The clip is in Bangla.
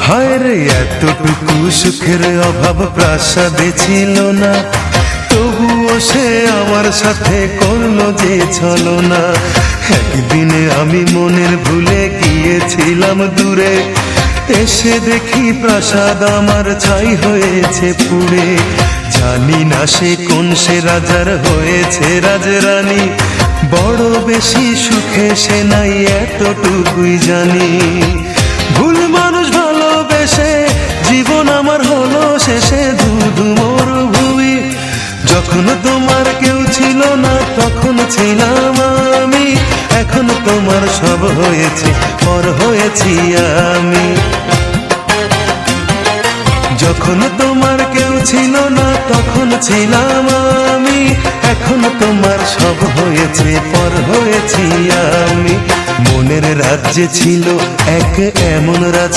হায় রে এতটুকু সুখের অভাব প্রাসাদে ছিল না, তবুও সে আমার সাথে করলো যে ছলনা। একদিনে আমি মনের ভুলে গিয়েছিলাম দূরে, এসে দেখি প্রাসাদ আমার ছাই হয়েছে পুড়ে। জানি না সে কোন সে রাজার হয়েছে রাজরানী, বড় বেশি সুখে সে নাই এতটুকুই জানি। ভুল মানুষ ভালোবেসে জীবন আমার হলো শেষে ধুধু মরুভূমি। যখন তোমার কেউ ছিল না তখন ছিলাম আমি, এখন তোমার সব হয়েছে পর হয়েছি আমি। যখন তোমার কেউ ছিল না তখন ছিলাম আমি, এখন তোমার সব হয়েছে পর হয়েছি আমি। মনের রাজ্যে ছিল এক এমন রাজ